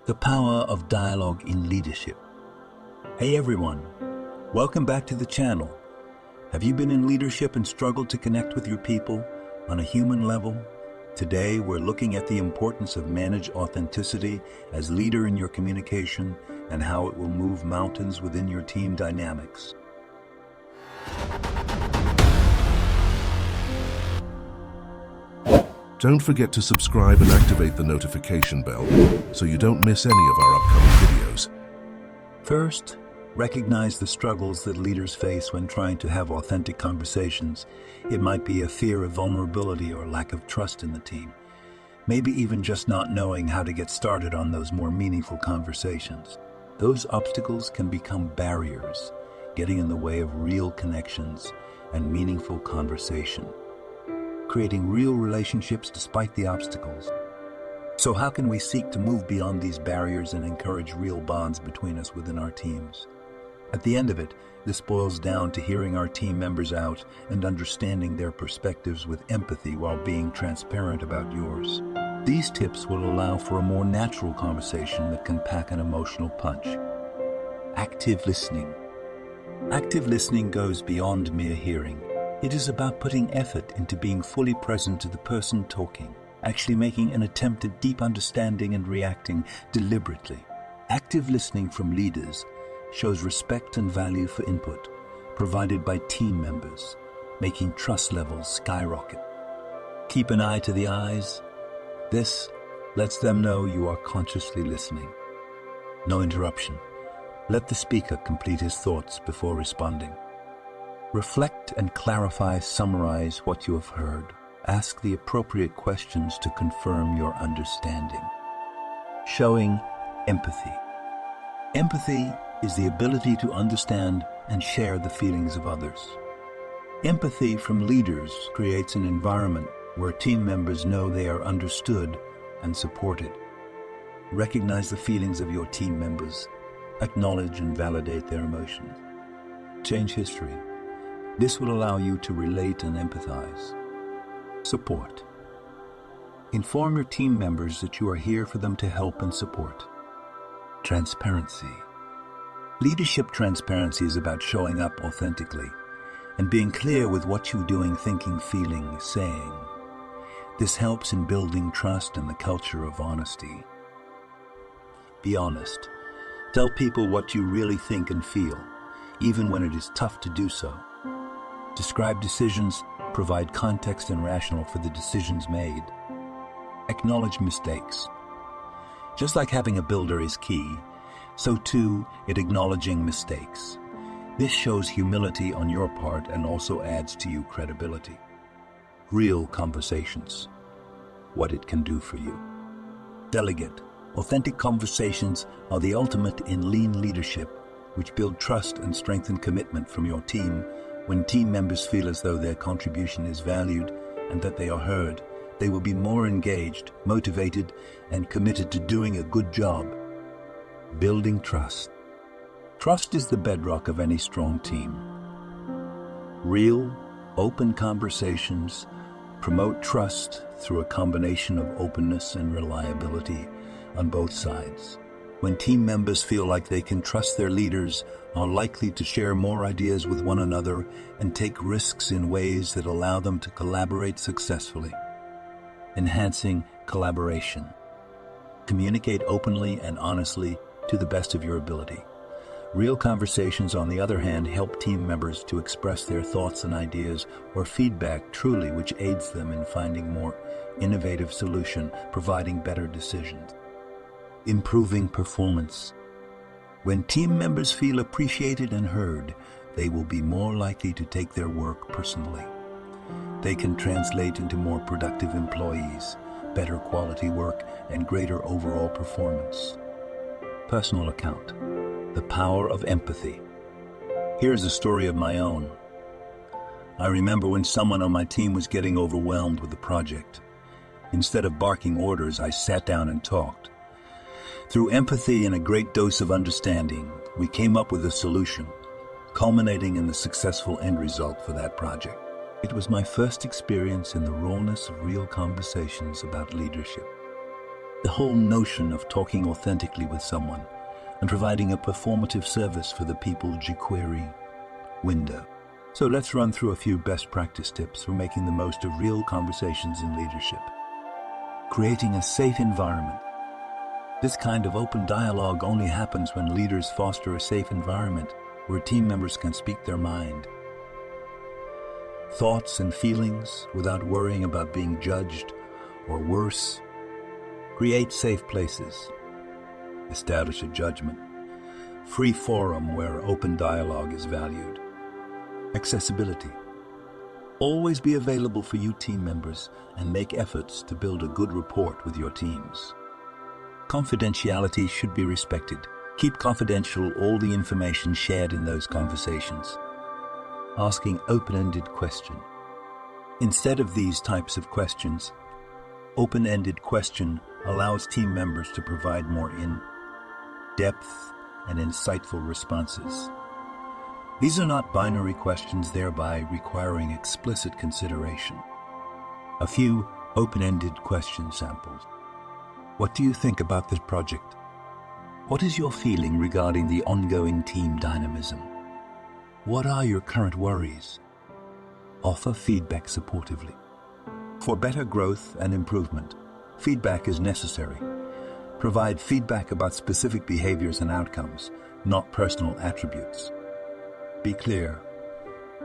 The power of dialogue in leadership. Hey everyone, welcome back to the channel. Have you been in leadership and struggled to connect with your people on a human level? Today we're looking at the importance of managed authenticity as leader in your communication and how it will move mountains within your team dynamics. Don't forget to subscribe and activate the notification bell so you don't miss any of our upcoming videos. First, recognize the struggles that leaders face when trying to have authentic conversations. It might be a fear of vulnerability or lack of trust in the team. Maybe even just not knowing how to get started on those more meaningful conversations. Those obstacles can become barriers, getting in the way of real connections and meaningful conversation, creating real relationships despite the obstacles. So how can we seek to move beyond these barriers and encourage real bonds between us within our teams? At the end of it, this boils down to hearing our team members out and understanding their perspectives with empathy while being transparent about yours. These tips will allow for a more natural conversation that can pack an emotional punch. Active listening. Active listening goes beyond mere hearing. It is about putting effort into being fully present to the person talking, actually making an attempt at deep understanding and reacting deliberately. Active listening from leaders shows respect and value for input provided by team members, making trust levels skyrocket. Keep an eye to the eyes. This lets them know you are consciously listening. No interruption. Let the speaker complete his thoughts before responding. Reflect and clarify, summarize what you have heard. Ask the appropriate questions to confirm your understanding. Showing empathy. Empathy is the ability to understand and share the feelings of others. Empathy from leaders creates an environment where team members know they are understood and supported. Recognize the feelings of your team members. Acknowledge and validate their emotions. Change history. This will allow you to relate and empathize. Support. Inform your team members that you are here for them to help and support. Transparency. Leadership transparency is about showing up authentically and being clear with what you're doing, thinking, feeling, saying. This helps in building trust and the culture of honesty. Be honest. Tell people what you really think and feel, even when it is tough to do so. Describe decisions, provide context and rationale for the decisions made. Acknowledge mistakes. Just like having a builder is key, so too it acknowledging mistakes. This shows humility on your part and also adds to you credibility. Real conversations. What it can do for you. Delegate. Authentic conversations are the ultimate in lean leadership, which build trust and strengthen commitment from your team. When team members feel as though their contribution is valued and that they are heard, they will be more engaged, motivated, and committed to doing a good job. Building trust. Trust is the bedrock of any strong team. Real, open conversations promote trust through a combination of openness and reliability on both sides. When team members feel like they can trust their leaders, are likely to share more ideas with one another and take risks in ways that allow them to collaborate successfully. Enhancing collaboration. Communicate openly and honestly to the best of your ability. Real conversations, on the other hand, help team members to express their thoughts and ideas or feedback truly, which aids them in finding more innovative solutions, providing better decisions. Improving performance. When team members feel appreciated and heard, they will be more likely to take their work personally. They can translate into more productive employees, better quality work, and greater overall performance. Personal account. The power of empathy. Here's a story of my own. I remember when someone on my team was getting overwhelmed with the project. Instead of barking orders, I sat down and talked. Through empathy and a great dose of understanding, we came up with a solution, culminating in the successful end result for that project. It was my first experience in the rawness of real conversations about leadership. The whole notion of talking authentically with someone and providing a performative service for the people jQuery window. So let's run through a few best practice tips for making the most of real conversations in leadership. Creating a safe environment. This kind of open dialogue only happens when leaders foster a safe environment where team members can speak their mind, thoughts and feelings without worrying about being judged or worse. Create safe places. Establish a judgment. Free forum where open dialogue is valued. Accessibility. Always be available for you team members and make efforts to build a good rapport with your teams. Confidentiality should be respected. Keep confidential all the information shared in those conversations. Asking open-ended questions. Instead of these types of questions, open-ended question allows team members to provide more in-depth and insightful responses. These are not binary questions, thereby requiring explicit consideration. A few open-ended question samples. What do you think about this project? What is your feeling regarding the ongoing team dynamism? What are your current worries? Offer feedback supportively. For better growth and improvement, feedback is necessary. Provide feedback about specific behaviors and outcomes, not personal attributes. Be clear.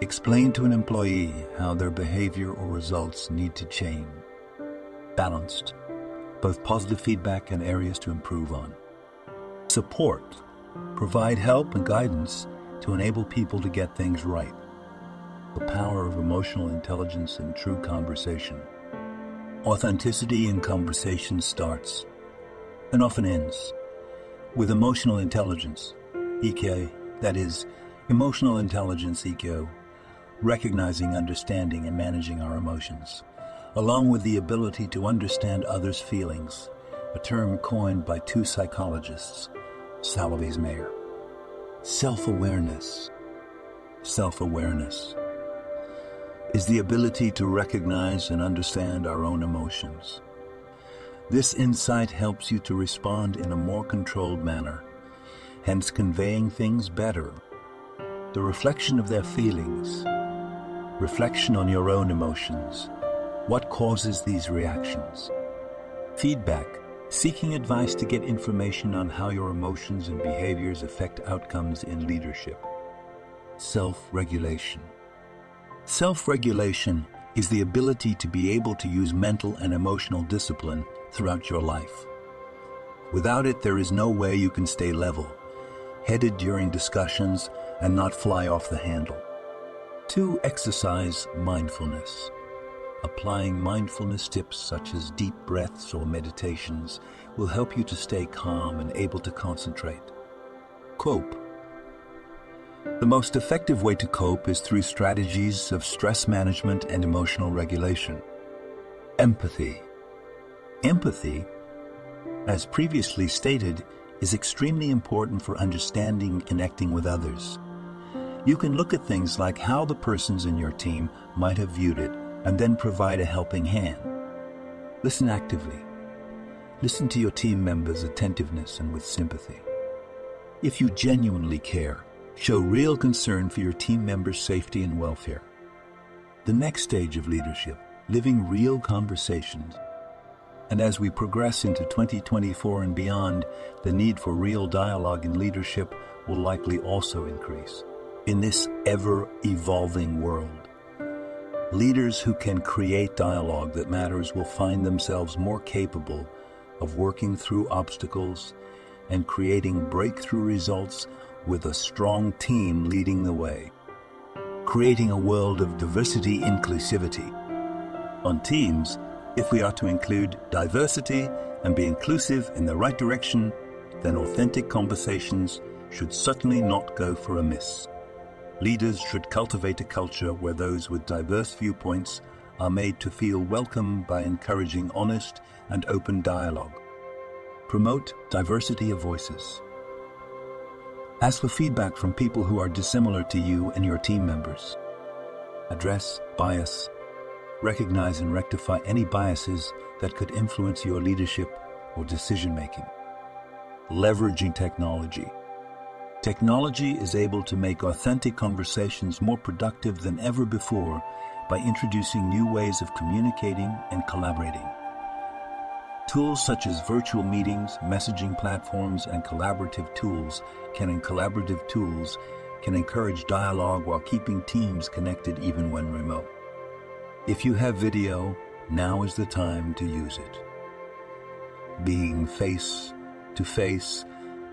Explain to an employee how their behavior or results need to change. Balanced. Both positive feedback and areas to improve on. Support. Provide help and guidance to enable people to get things right. The power of emotional intelligence in true conversation. Authenticity in conversation starts and often ends with emotional intelligence, EQ, that is, emotional intelligence, EQ, recognizing, understanding, and managing our emotions, along with the ability to understand others' feelings, a term coined by two psychologists, Salovey's Mayer. Self-awareness. Self-awareness is the ability to recognize and understand our own emotions. This insight helps you to respond in a more controlled manner, hence conveying things better. The reflection of their feelings, reflection on your own emotions, what causes these reactions. Feedback, seeking advice to get information on how your emotions and behaviors affect outcomes in leadership. Self-regulation. Self-regulation is the ability to be able to use mental and emotional discipline throughout your life. Without it, there is no way you can stay level, headed during discussions, and not fly off the handle. 2. Exercise mindfulness. Applying mindfulness tips such as deep breaths or meditations will help you to stay calm and able to concentrate. Cope. The most effective way to cope is through strategies of stress management and emotional regulation. Empathy. Empathy, as previously stated, is extremely important for understanding and connecting with others. You can look at things like how the persons in your team might have viewed it and then provide a helping hand. Listen actively. Listen to your team members' attentiveness and with sympathy. If you genuinely care, show real concern for your team members' safety and welfare. The next stage of leadership, living real conversations. And as we progress into 2024 and beyond, the need for real dialogue in leadership will likely also increase. In this ever-evolving world, leaders who can create dialogue that matters will find themselves more capable of working through obstacles and creating breakthrough results with a strong team leading the way. Creating a world of diversity inclusivity. On teams, if we are to include diversity and be inclusive in the right direction, then authentic conversations should certainly not go for a miss. Leaders should cultivate a culture where those with diverse viewpoints are made to feel welcome by encouraging honest and open dialogue. Promote diversity of voices. Ask for feedback from people who are dissimilar to you and your team members. Address bias. Recognize and rectify any biases that could influence your leadership or decision-making. Leveraging technology. Technology is able to make authentic conversations more productive than ever before by introducing new ways of communicating and collaborating. Tools such as virtual meetings, messaging platforms, and collaborative tools can encourage dialogue while keeping teams connected even when remote. If you have video, now is the time to use it. Being face-to-face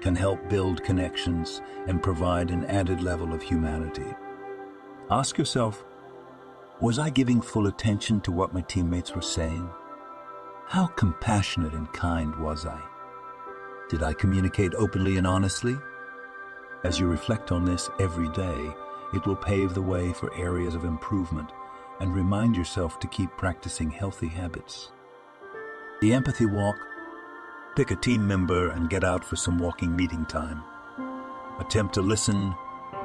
can help build connections and provide an added level of humanity. Ask yourself, was I giving full attention to what my teammates were saying? How compassionate and kind was I? Did I communicate openly and honestly? As you reflect on this every day, it will pave the way for areas of improvement and remind yourself to keep practicing healthy habits. The empathy walk. Pick a team member and get out for some walking meeting time. Attempt to listen,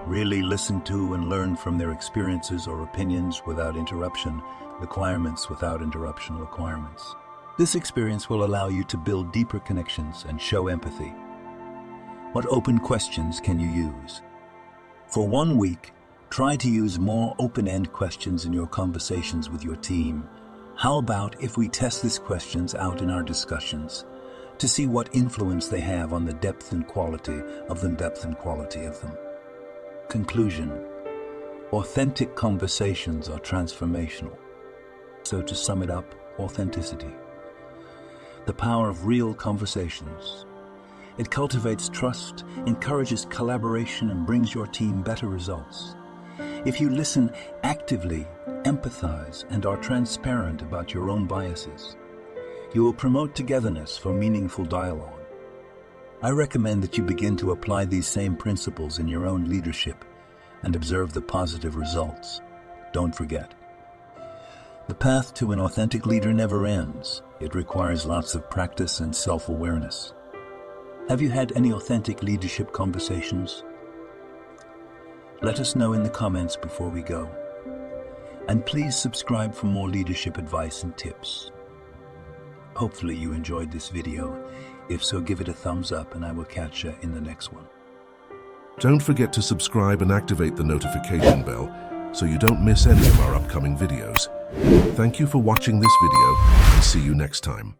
really listen to and learn from their experiences or opinions without interruption, requirements. This experience will allow you to build deeper connections and show empathy. What open questions can you use? For 1 week, try to use more open-end questions in your conversations with your team. How about if we test these questions out in our discussions to see what influence they have on the depth and quality of them? Conclusion. Authentic conversations are transformational. So to sum it up, authenticity. The power of real conversations. It cultivates trust, encourages collaboration, and brings your team better results. If you listen actively, empathize, and are transparent about your own biases, you will promote togetherness for meaningful dialogue. I recommend that you begin to apply these same principles in your own leadership and observe the positive results. Don't forget, the path to an authentic leader never ends. It requires lots of practice and self-awareness. Have you had any authentic leadership conversations? Let us know in the comments before we go. And please subscribe for more leadership advice and tips. Hopefully you enjoyed this video. If so, give it a thumbs up and I will catch you in the next one. Don't forget to subscribe and activate the notification bell so you don't miss any of our upcoming videos. Thank you for watching this video and see you next time.